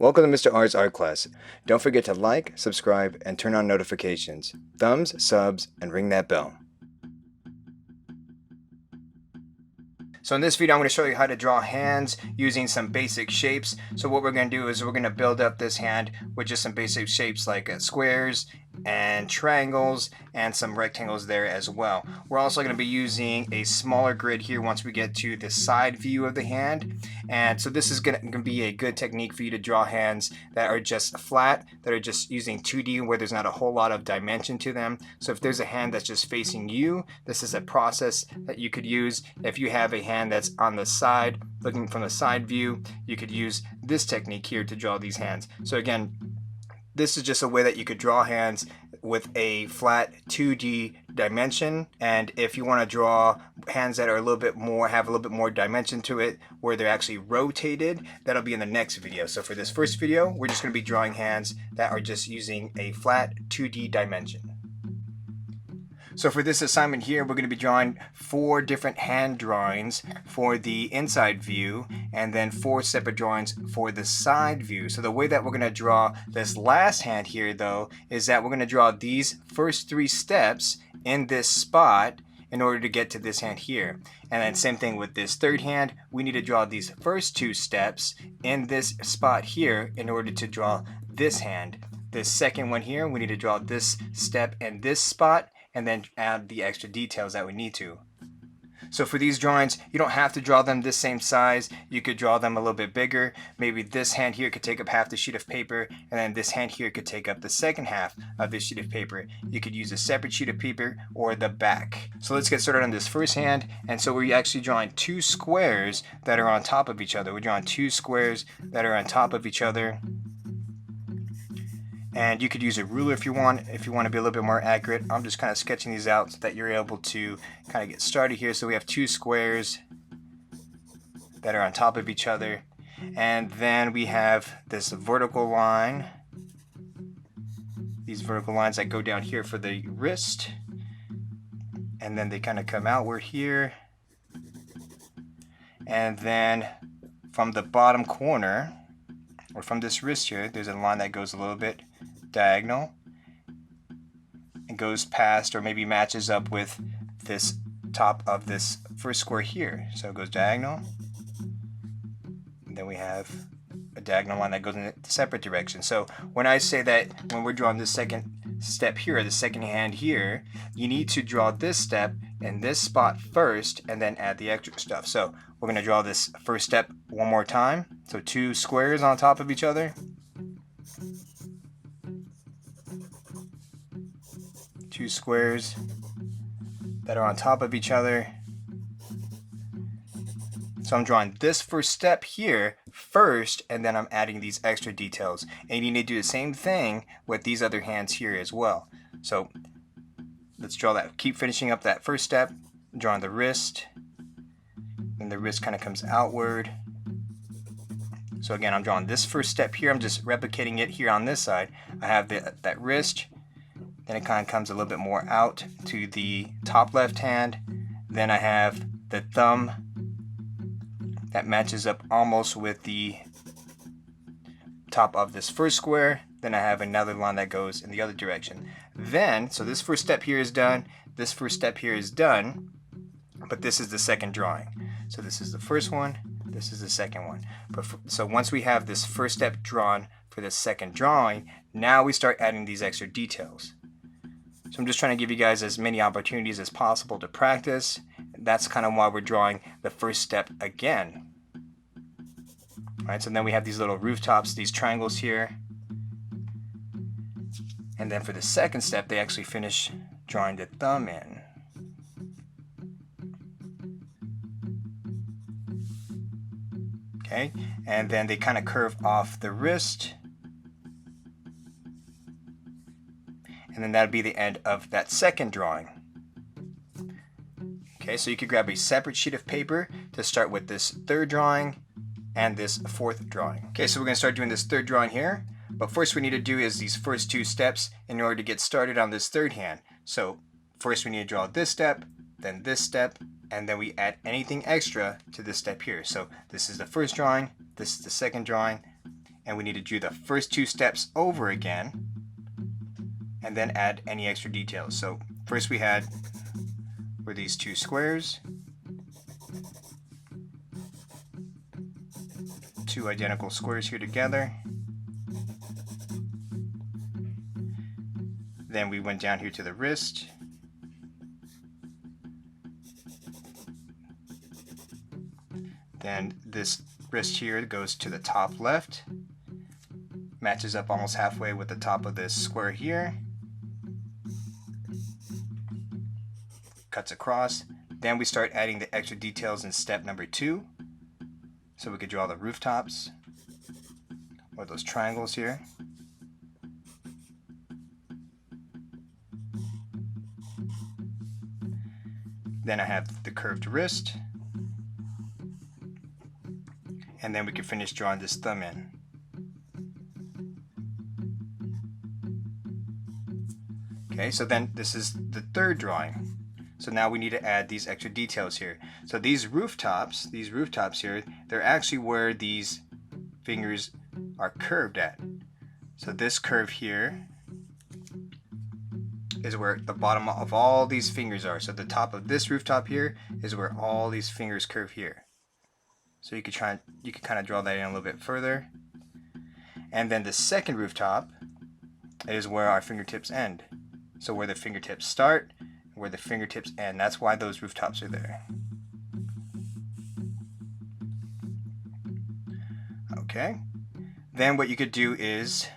Welcome to Mr. R's Art Class. Don't forget to like, subscribe, and turn on notifications. Thumbs, subs, and ring that bell. So in this video, I'm going to show you how to draw hands using some basic shapes. So what we're going to do is we're going to build up this hand with just some basic shapes like squares and triangles and some rectangles there as well. We're also going to be using a smaller grid here once we get to the side view of the hand. And so this is going to be a good technique for you to draw hands that are just flat, that are just using 2D where there's not a whole lot of dimension to them. So if there's a hand that's just facing you, this is a process that you could use. If you have a hand that's on the side, looking from the side view, you could use this technique here to draw these hands. So again, this is just a way that you could draw hands with a flat 2D dimension. And if you want to draw hands that are a little bit more, have a little bit more dimension to it, where they're actually rotated, that'll be in the next video. So for this first video, we're just going to be drawing hands that are just using a flat 2D dimension. So for this assignment here, we're going to be drawing 4 different hand drawings for the inside view and then 4 separate drawings for the side view. So the way that we're going to draw this last hand here though is that we're going to draw these first 3 steps in this spot in order to get to this hand here. And then same thing with this third hand, we need to draw these first 2 steps in this spot here in order to draw this hand. This second one here, we need to draw this step in this spot and then add the extra details that we need to. So for these drawings, you don't have to draw them this same size. You could draw them a little bit bigger. Maybe this hand here could take up half the sheet of paper, and then this hand here could take up the second half of this sheet of paper. You could use a separate sheet of paper or the back. So let's get started on this first hand. And so we're actually drawing 2 squares that are on top of each other. We're drawing 2 squares that are on top of each other. And you could use a ruler if you want to be a little bit more accurate. I'm just kind of sketching these out so that you're able to kind of get started here. So we have 2 squares that are on top of each other. And then we have this vertical line. These vertical lines that go down here for the wrist. And then they kind of come outward here. And then from the bottom corner, or from this wrist here, there's a line that goes a little bit diagonal and goes past or maybe matches up with this top of this first square here. So it goes diagonal, and then we have a diagonal line that goes in a separate direction. So when I say that when we're drawing this second step here, the second hand here, you need to draw this step in this spot first and then add the extra stuff. So we're going to draw this first step one more time. So 2 squares on top of each other. 2 squares that are on top of each other. So I'm drawing this first step here first, and then I'm adding these extra details. And you need to do the same thing with these other hands here as well. So let's draw that. Keep finishing up that first step. Drawing the wrist. And the wrist kind of comes outward. So again, I'm drawing this first step here. I'm just replicating it here on this side. I have that wrist. Then it kind of comes a little bit more out to the top left hand. Then I have the thumb that matches up almost with the top of this first square. Then I have another line that goes in the other direction. Then, so this first step here is done. This first step here is done. But this is the second drawing. So this is the first one. This is the second one. So once we have this first step drawn for the second drawing, now we start adding these extra details. So I'm just trying to give you guys as many opportunities as possible to practice. That's kind of why we're drawing the first step again. All right, so then we have these little rooftops, these triangles here. And then for the second step, they actually finish drawing the thumb in. Okay, and then they kind of curve off the wrist. And then that'll be the end of that second drawing. Okay, so you could grab a separate sheet of paper to start with this third drawing and this fourth drawing. Okay, so we're going to start doing this third drawing here. But first we need to do is these first 2 steps in order to get started on this third hand. So first we need to draw this step, then this step, and then we add anything extra to this step here. So this is the first drawing, this is the second drawing, and we need to do the first 2 steps over again and then add any extra details. So first we had were these 2 squares, 2 identical squares here together. Then we went down here to the wrist. Then this wrist here goes to the top left, matches up almost halfway with the top of this square here, cuts across. Then we start adding the extra details in step number 2. So we could draw the rooftops or those triangles here. Then I have the curved wrist. And then we can finish drawing this thumb in. Okay, so then this is the third drawing. So now we need to add these extra details here. So these rooftops here, they're actually where these fingers are curved at. So this curve here is where the bottom of all these fingers are. So the top of this rooftop here is where all these fingers curve here. So you could kind of draw that in a little bit further. And then the second rooftop is where our fingertips end. So where the fingertips start, where the fingertips end. That's why those rooftops are there. Okay. Then what you could do is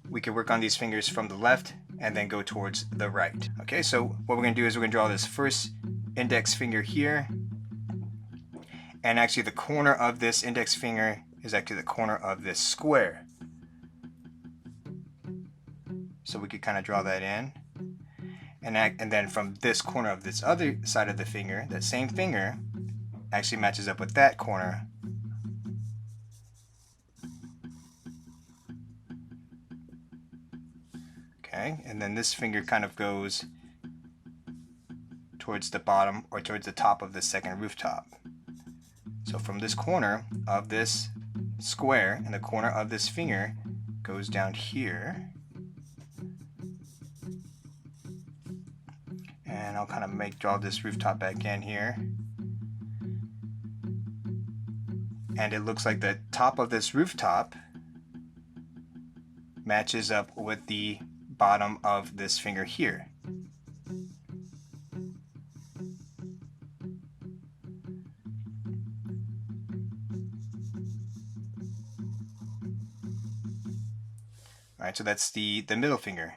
we could work on these fingers from the left and then go towards the right. Okay, so what we're going to do is we're going to draw this first index finger here. And actually the corner of this index finger is actually the corner of this square. So we could kind of draw that in. And then from this corner of this other side of the finger, that same finger actually matches up with that corner. Okay, and then this finger kind of goes towards the bottom or towards the top of the second rooftop. So from this corner of this square and the corner of this finger goes down here. And I'll kind of draw this rooftop back in here. And it looks like the top of this rooftop matches up with the bottom of this finger here. Alright, so that's the middle finger.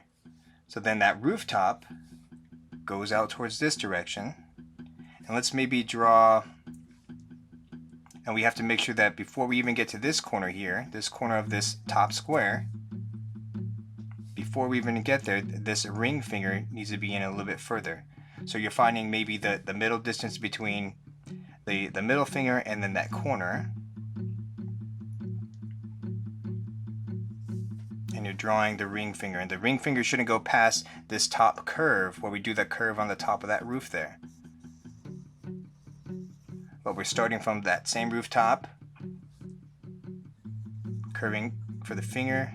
So then that rooftop goes out towards this direction. And let's maybe draw, and we have to make sure that before we even get to this corner here, this corner of this top square, before we even get there, this ring finger needs to be in a little bit further. So you're finding maybe the middle distance between the middle finger and then that corner. And you're drawing the ring finger. And the ring finger shouldn't go past this top curve where we do that curve on the top of that roof there. But we're starting from that same rooftop, curving for the finger,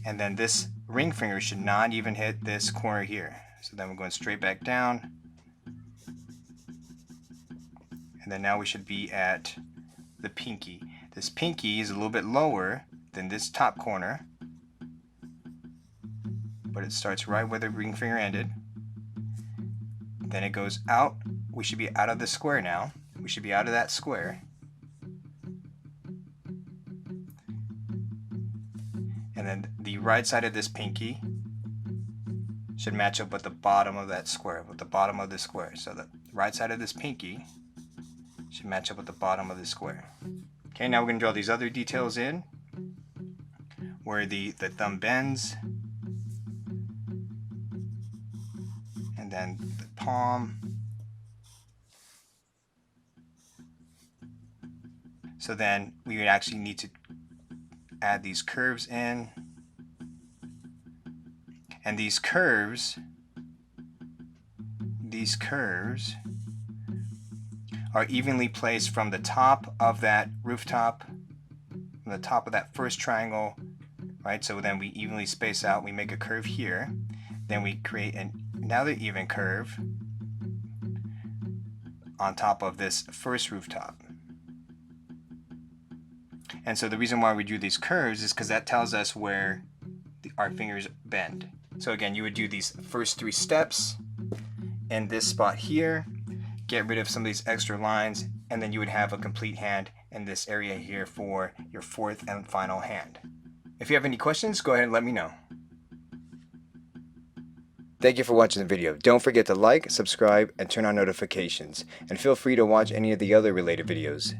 and then this ring finger should not even hit this corner here. So then we're going straight back down. And then now we should be at the pinky. This pinky is a little bit lower than this top corner, but it starts right where the ring finger ended. Then it goes out. We should be out of the square now. We should be out of that square. And then the right side of this pinky should match up with the bottom of that square, with the bottom of the square. So the right side of this pinky should match up with the bottom of the square. Okay, now we're going to draw these other details in, where the thumb bends, and then the palm. So then we would actually need to add these curves in. And these curves are evenly placed from the top of that rooftop from the top of that first triangle, right? So then we evenly space out, we make a curve here, then we create another even curve on top of this first rooftop. And so the reason why we do these curves is because that tells us where our fingers bend. So again, you would do these first 3 steps in this spot here, get rid of some of these extra lines, and then you would have a complete hand in this area here for your 4th and final hand. If you have any questions, go ahead and let me know. Thank you for watching the video. Don't forget to like, subscribe, and turn on notifications. And feel free to watch any of the other related videos.